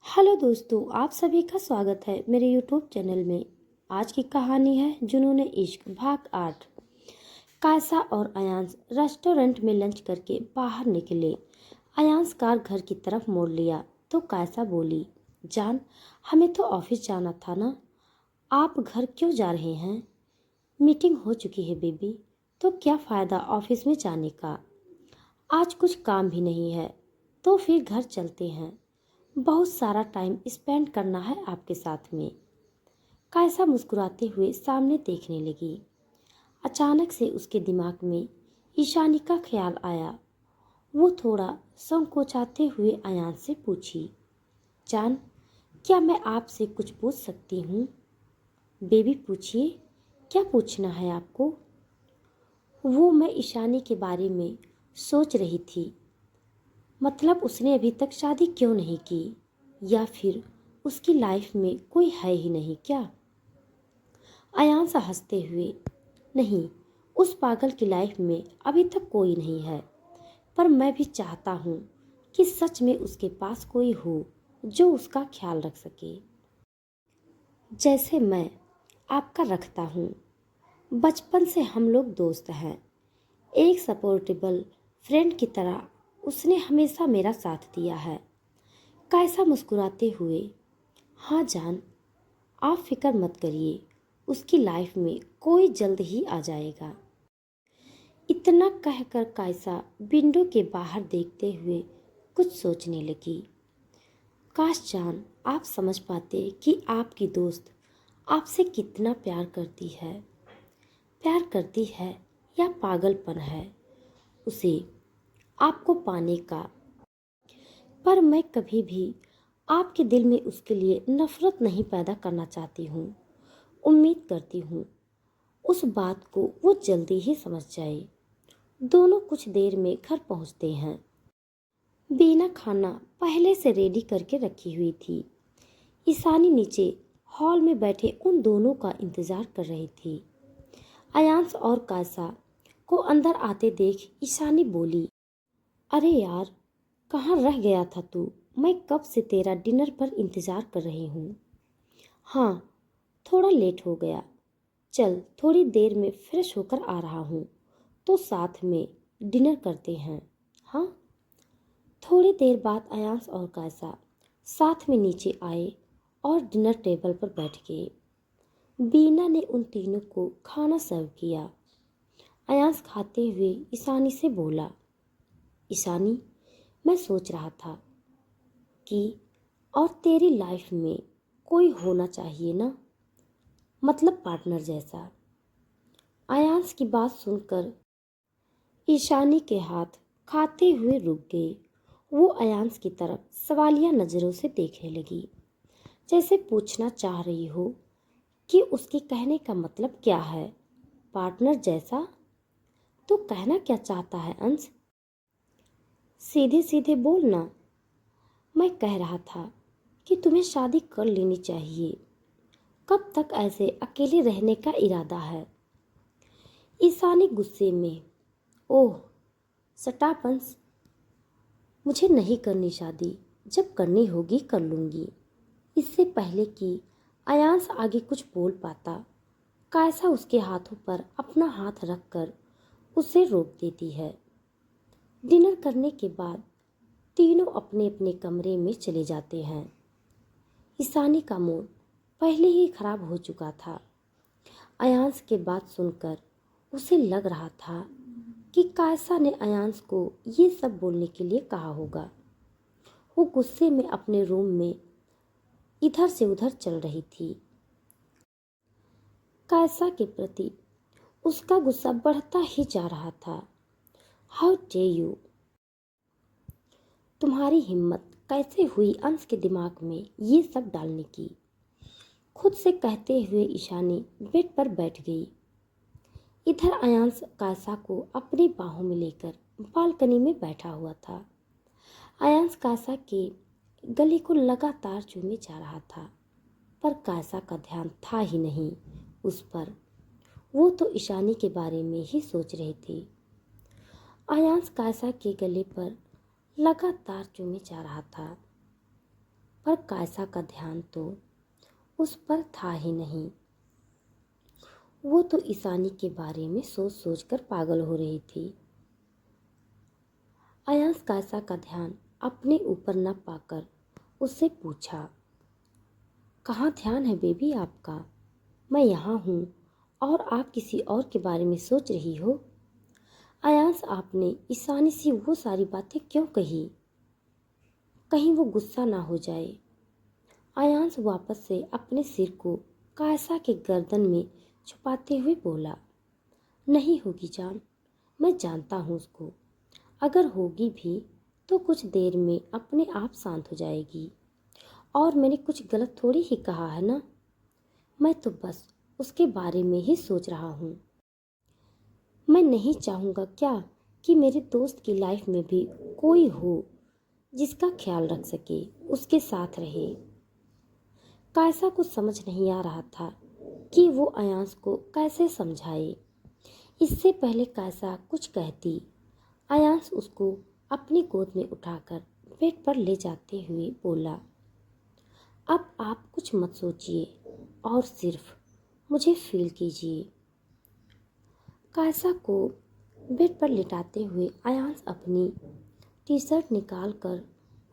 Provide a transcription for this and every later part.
Hello दोस्तों, आप सभी का स्वागत है मेरे यूट्यूब चैनल में। आज की कहानी है जुनून इश्क भाग 8। कायसा और अयांश रेस्टोरेंट में लंच करके बाहर निकले। अयांश कार घर की तरफ मोड़ लिया तो कायसा बोली, जान, हमें तो ऑफिस जाना था ना, आप घर क्यों जा रहे हैं? मीटिंग हो चुकी है बेबी, तो क्या फ़ायदा ऑफिस में जाने का। आज कुछ काम भी नहीं है, तो फिर घर चलते हैं। बहुत सारा टाइम स्पेंड करना है आपके साथ में। कायसा मुस्कुराते हुए सामने देखने लगी। अचानक से उसके दिमाग में ईशानी का ख्याल आया। वो थोड़ा संकोचाते हुए अयान से पूछी, जान, क्या मैं आपसे कुछ पूछ सकती हूँ? बेबी पूछिए, क्या पूछना है आपको? वो मैं ईशानी के बारे में सोच रही थी। मतलब उसने अभी तक शादी क्यों नहीं की, या फिर उसकी लाइफ में कोई है ही नहीं क्या? अयान सा हंसते हुए, नहीं, उस पागल की लाइफ में अभी तक कोई नहीं है, पर मैं भी चाहता हूँ कि सच में उसके पास कोई हो जो उसका ख्याल रख सके, जैसे मैं आपका रखता हूँ। बचपन से हम लोग दोस्त हैं। एक सपोर्टेबल फ्रेंड की तरह उसने हमेशा मेरा साथ दिया है। कायसा मुस्कुराते हुए, हाँ जान, आप फिक्र मत करिए, उसकी लाइफ में कोई जल्द ही आ जाएगा। इतना कहकर कायसा विंडो के बाहर देखते हुए कुछ सोचने लगी। काश जान आप समझ पाते कि आपकी दोस्त आपसे कितना प्यार करती है। प्यार करती है या पागलपन है उसे आपको पाने का। पर मैं कभी भी आपके दिल में उसके लिए नफरत नहीं पैदा करना चाहती हूँ। उम्मीद करती हूँ उस बात को वो जल्दी ही समझ जाए। दोनों कुछ देर में घर पहुँचते हैं। बीना खाना पहले से रेडी करके रखी हुई थी। ईशानी नीचे हॉल में बैठे उन दोनों का इंतजार कर रही थी। अयांश और कायसा को अंदर आते देख ईशानी बोली, अरे यार, कहाँ रह गया था तू? मैं कब से तेरा डिनर पर इंतजार कर रही हूँ। हाँ, थोड़ा लेट हो गया। चल थोड़ी देर में फ्रेश होकर आ रहा हूँ, तो साथ में डिनर करते हैं। हाँ। थोड़ी देर बाद अयांश और कायसा साथ में नीचे आए और डिनर टेबल पर बैठ गए। बीना ने उन तीनों को खाना सर्व किया। अयांश खाते हुए ईशानी से बोला, ईशानी, मैं सोच रहा था कि और तेरी लाइफ में कोई होना चाहिए ना, मतलब पार्टनर जैसा। अयांश की बात सुनकर ईशानी के हाथ खाते हुए रुक गए। वो अयांश की तरफ सवालिया नज़रों से देखने लगी, जैसे पूछना चाह रही हो कि उसके कहने का मतलब क्या है। पार्टनर जैसा? तो कहना क्या चाहता है अंश? सीधे सीधे बोलना। मैं कह रहा था कि तुम्हें शादी कर लेनी चाहिए। कब तक ऐसे अकेले रहने का इरादा है? ईशानी गुस्से में, ओह सटाप अंश, मुझे नहीं करनी शादी। जब करनी होगी कर लूँगी। इससे पहले कि अयांश आगे कुछ बोल पाता, कायसा उसके हाथों पर अपना हाथ रखकर उसे रोक देती है। डिनर करने के बाद तीनों अपने अपने कमरे में चले जाते हैं। ईशानी का मूड पहले ही खराब हो चुका था। अयांश के बात सुनकर उसे लग रहा था कि कायसा ने अयांश को ये सब बोलने के लिए कहा होगा। वो गुस्से में अपने रूम में इधर से उधर चल रही थी। कायसा के प्रति उसका गुस्सा बढ़ता ही जा रहा था। हाउ डे यू, तुम्हारी हिम्मत कैसे हुई अंश के दिमाग में ये सब डालने की? खुद से कहते हुए ईशानी बेड पर बैठ गई। इधर अयांश कायसा को अपनी बाहों में लेकर बालकनी में बैठा हुआ था। अयांश कायसा के गले को लगातार चूमे जा रहा था, पर कायसा का ध्यान था ही नहीं उस पर। वो तो ईशानी के बारे में ही सोच रही थी। अयांश कायसा के गले पर लगातार चूमे जा रहा था, पर कायसा का ध्यान तो उस पर था ही नहीं। वो तो ईशानी के बारे में सोच सोच कर पागल हो रही थी। अयांश कायसा का ध्यान अपने ऊपर न पाकर उससे पूछा, कहाँ ध्यान है बेबी आपका? मैं यहाँ हूँ और आप किसी और के बारे में सोच रही हो। अयांश, आपने ईशानी से वो सारी बातें क्यों कही? कहीं वो गुस्सा ना हो जाए। अयांश वापस से अपने सिर को कायसा के गर्दन में छुपाते हुए बोला, नहीं होगी जान, मैं जानता हूँ उसको। अगर होगी भी तो कुछ देर में अपने आप शांत हो जाएगी। और मैंने कुछ गलत थोड़ी ही कहा है ना। मैं तो बस उसके बारे में ही सोच रहा हूँ। मैं नहीं चाहूँगा क्या कि मेरे दोस्त की लाइफ में भी कोई हो जिसका ख्याल रख सके, उसके साथ रहे। कायसा को समझ नहीं आ रहा था कि वो अयांश को कैसे समझाए। इससे पहले कायसा कुछ कहती, अयांश उसको अपनी गोद में उठाकर बेड पर ले जाते हुए बोला, अब आप कुछ मत सोचिए और सिर्फ मुझे फील कीजिए। कायसा को बेड पर लिटाते हुए अयांश अपनी टी शर्ट निकाल कर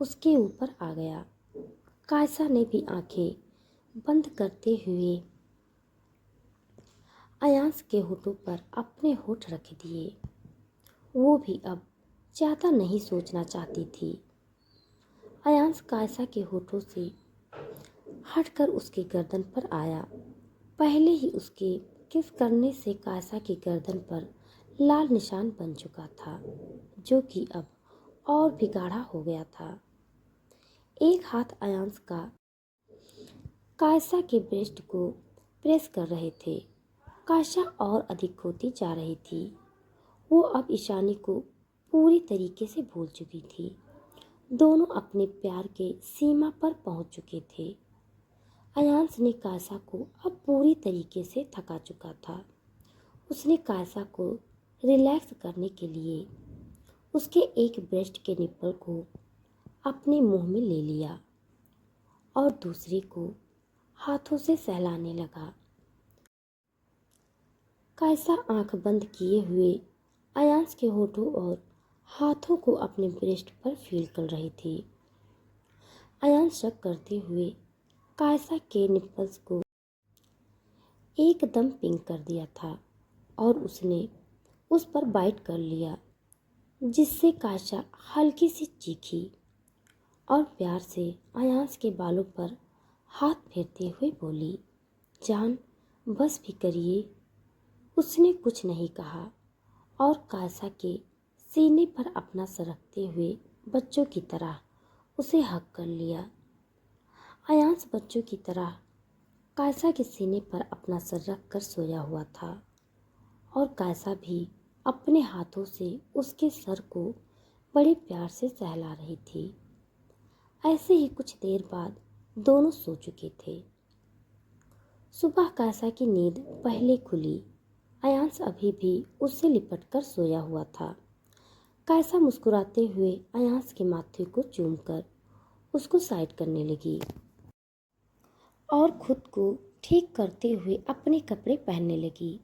उसके ऊपर आ गया। कायसा ने भी आंखें बंद करते हुए अयांश के होठों पर अपने होठ रख दिए। वो भी अब ज़्यादा नहीं सोचना चाहती थी। अयांश कायसा के होठों से हटकर उसके गर्दन पर आया। पहले ही उसके किस करने से कायसा की गर्दन पर लाल निशान बन चुका था, जो कि अब और भी गाढ़ा हो गया था। एक हाथ अयांश का कायसा के ब्रेस्ट को प्रेस कर रहे थे। कायसा और अधिक खोती जा रही थी। वो अब ईशानी को पूरी तरीके से भूल चुकी थी। दोनों अपने प्यार के सीमा पर पहुंच चुके थे। अयांश ने कायसा को अब पूरी तरीके से थका चुका था। उसने कायसा को रिलैक्स करने के लिए उसके एक ब्रेस्ट के निप्पल को अपने मुंह में ले लिया और दूसरे को हाथों से सहलाने लगा। कायसा आंख बंद किए हुए अयांश के होठों और हाथों को अपने ब्रेस्ट पर फील कर रही थी। अयांश शक करते हुए कायसा के निप्पल्स को एकदम पिंक कर दिया था और उसने उस पर बाइट कर लिया, जिससे कायसा हल्की सी चीखी और प्यार से अयांश के बालों पर हाथ फेरते हुए बोली, जान बस भी करिए। उसने कुछ नहीं कहा और कायसा के सीने पर अपना सर रखते हुए बच्चों की तरह उसे हक कर लिया। अयांश बच्चों की तरह कायसा के सीने पर अपना सर रख कर सोया हुआ था और कायसा भी अपने हाथों से उसके सर को बड़े प्यार से सहला रही थी। ऐसे ही कुछ देर बाद दोनों सो चुके थे। सुबह कायसा की नींद पहले खुली। अयांश अभी भी उससे लिपट कर सोया हुआ था। कायसा मुस्कुराते हुए अयांश के माथे को चूमकर उसको साइड करने लगी और खुद को ठीक करते हुए अपने कपड़े पहनने लगी।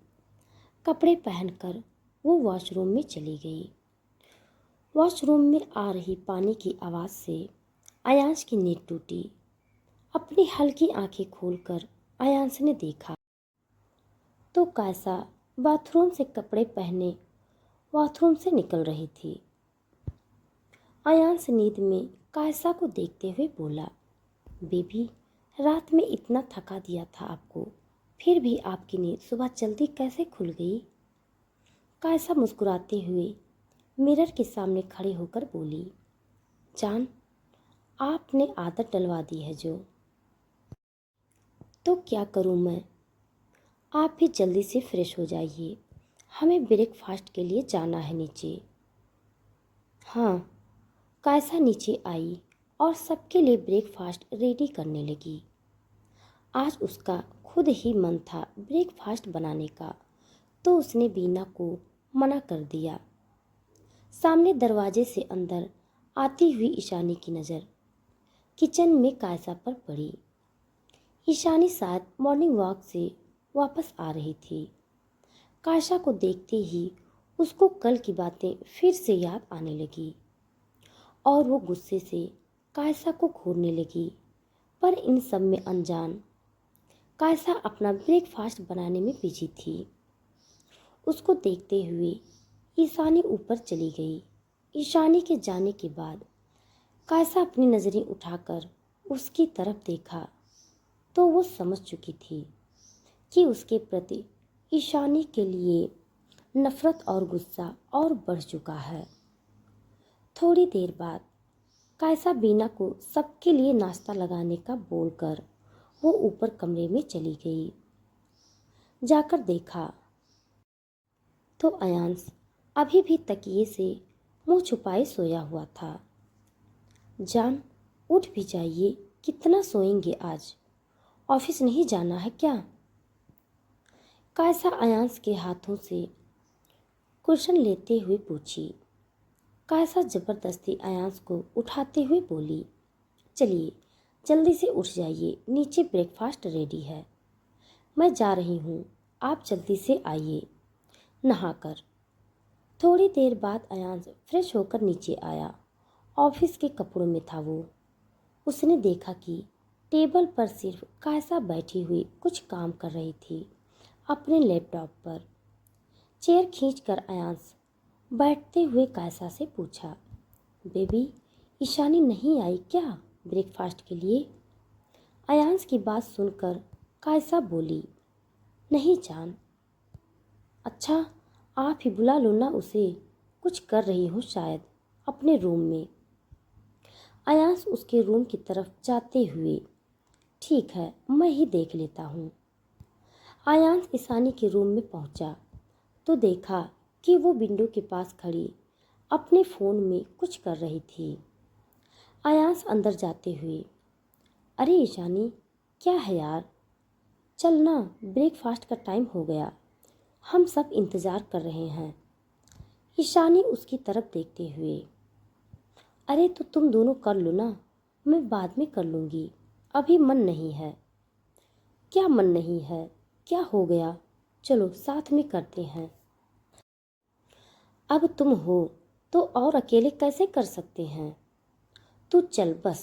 कपड़े पहनकर वो वॉशरूम में चली गई। वॉशरूम में आ रही पानी की आवाज़ से अयांश की नींद टूटी। अपनी हल्की आंखें खोलकर अयांश ने देखा तो कायसा बाथरूम से कपड़े पहने बाथरूम से निकल रही थी। अयांश नींद में कायसा को देखते हुए बोला, बेबी रात में इतना थका दिया था आपको, फिर भी आपकी नींद सुबह जल्दी कैसे खुल गई? कायसा मुस्कुराते हुए मिरर के सामने खड़े होकर बोली, जान आपने आदत डलवा दी है जो, तो क्या करूं मैं। आप भी जल्दी से फ्रेश हो जाइए, हमें ब्रेकफास्ट के लिए जाना है नीचे। हाँ, कायसा नीचे आई और सबके लिए ब्रेकफास्ट रेडी करने लगी। आज उसका खुद ही मन था ब्रेकफास्ट बनाने का, तो उसने बीना को मना कर दिया। सामने दरवाजे से अंदर आती हुई ईशानी की नज़र किचन में कायसा पर पड़ी। ईशानी शायद मॉर्निंग वॉक से वापस आ रही थी। कायसा को देखते ही उसको कल की बातें फिर से याद आने लगी और वो गुस्से से कायसा को घूरने लगी। पर इन सब में अनजान कायसा अपना ब्रेकफास्ट बनाने में बिजी थी। उसको देखते हुए ईशानी ऊपर चली गई। ईशानी के जाने के बाद कायसा अपनी नज़रें उठाकर उसकी तरफ देखा तो वो समझ चुकी थी कि उसके प्रति ईशानी के लिए नफ़रत और गुस्सा और बढ़ चुका है। थोड़ी देर बाद कायसा बीना को सबके लिए नाश्ता लगाने का बोलकर वो ऊपर कमरे में चली गई। जाकर देखा तो अयांश अभी भी तकिए से मुंह छुपाए सोया हुआ था। जान, उठ भी जाइए, कितना सोएंगे आज? ऑफिस नहीं जाना है क्या? कायसा अयांश के हाथों से कुशन लेते हुए पूछी। कायसा जबरदस्ती अयांश को उठाते हुए बोली, चलिए जल्दी से उठ जाइए, नीचे ब्रेकफास्ट रेडी है। मैं जा रही हूँ, आप जल्दी से आइए नहाकर। थोड़ी देर बाद अयांश फ्रेश होकर नीचे आया। ऑफिस के कपड़ों में था वो। उसने देखा कि टेबल पर सिर्फ कायसा बैठी हुई कुछ काम कर रही थी अपने लैपटॉप पर। चेयर खींचकर अयांश बैठते हुए कायसा से पूछा, बेबी, ईशानी नहीं आई क्या ब्रेकफास्ट के लिए? अयांश की बात सुनकर कायसा बोली, नहीं जान। अच्छा, आप ही बुला लो ना उसे, कुछ कर रही हो शायद अपने रूम में। अयांश उसके रूम की तरफ जाते हुए, ठीक है, मैं ही देख लेता हूँ। अयांश ईशानी के रूम में पहुँचा तो देखा कि वो विंडो के पास खड़ी अपने फ़ोन में कुछ कर रही थी। अयांश अंदर जाते हुए, अरे ईशानी, क्या है यार? चल ना, ब्रेकफास्ट का टाइम हो गया, हम सब इंतज़ार कर रहे हैं। ईशानी उसकी तरफ देखते हुए, अरे तो तुम दोनों कर लो ना, मैं बाद में कर लूँगी, अभी मन नहीं है। क्या मन नहीं है? क्या हो गया? चलो साथ में करते हैं। अब तुम हो तो और अकेले कैसे कर सकते हैं? तू चल बस।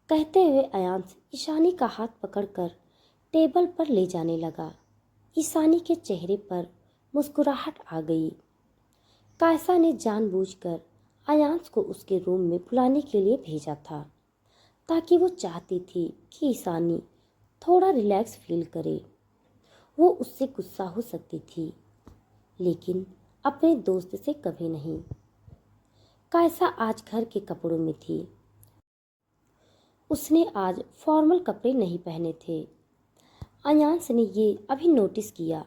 कहते हुए अयांश ईशानी का हाथ पकड़कर टेबल पर ले जाने लगा। ईशानी के चेहरे पर मुस्कुराहट आ गई। कायसा ने जानबूझकर अयांश को उसके रूम में बुलाने के लिए भेजा था, ताकि वो चाहती थी कि ईशानी थोड़ा रिलैक्स फील करे। वो उससे गुस्सा हो सकती थी, लेकिन अपने दोस्त से कभी नहीं। कायसा आज घर के कपड़ों में थी। उसने आज फॉर्मल कपड़े नहीं पहने थे। अयांश ने ये अभी नोटिस किया,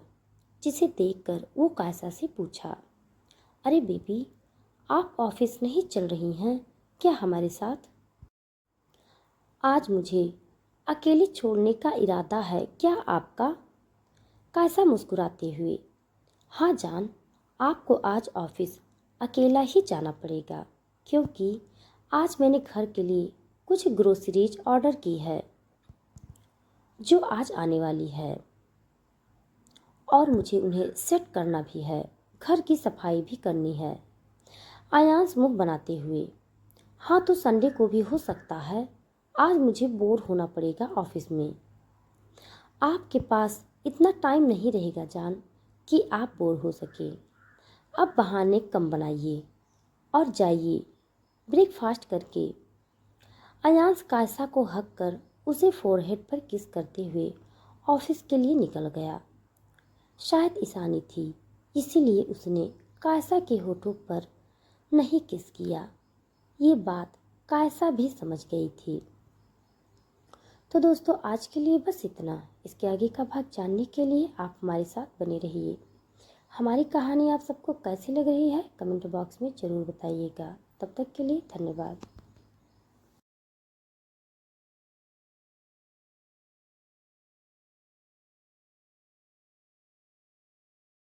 जिसे देखकर वो कायसा से पूछा, अरे बेबी, आप ऑफिस नहीं चल रही हैं क्या हमारे साथ? आज मुझे अकेले छोड़ने का इरादा है क्या आपका? कायसा मुस्कुराते हुए, हाँ जान, आपको आज ऑफिस अकेला ही जाना पड़ेगा, क्योंकि आज मैंने घर के लिए कुछ ग्रोसरीज ऑर्डर की है जो आज आने वाली है, और मुझे उन्हें सेट करना भी है, घर की सफाई भी करनी है। अयांश मुंह बनाते हुए, हाँ तो संडे को भी हो सकता है, आज मुझे बोर होना पड़ेगा ऑफिस में। आपके पास इतना टाइम नहीं रहेगा जान कि आप बोर हो सके। अब बहाने कम बनाइए और जाइए ब्रेकफास्ट करके। अयांश कायसा को हक कर उसे फोरहेड पर किस करते हुए ऑफिस के लिए निकल गया। शायद ईशानी थी, इसीलिए उसने कायसा के होठों पर नहीं किस किया। ये बात कायसा भी समझ गई थी। तो दोस्तों, आज के लिए बस इतना। इसके आगे का भाग जानने के लिए आप हमारे साथ बने रहिए। हमारी कहानी आप सबको कैसी लग रही है कमेंट बॉक्स में ज़रूर बताइएगा। तब तक के लिए धन्यवाद।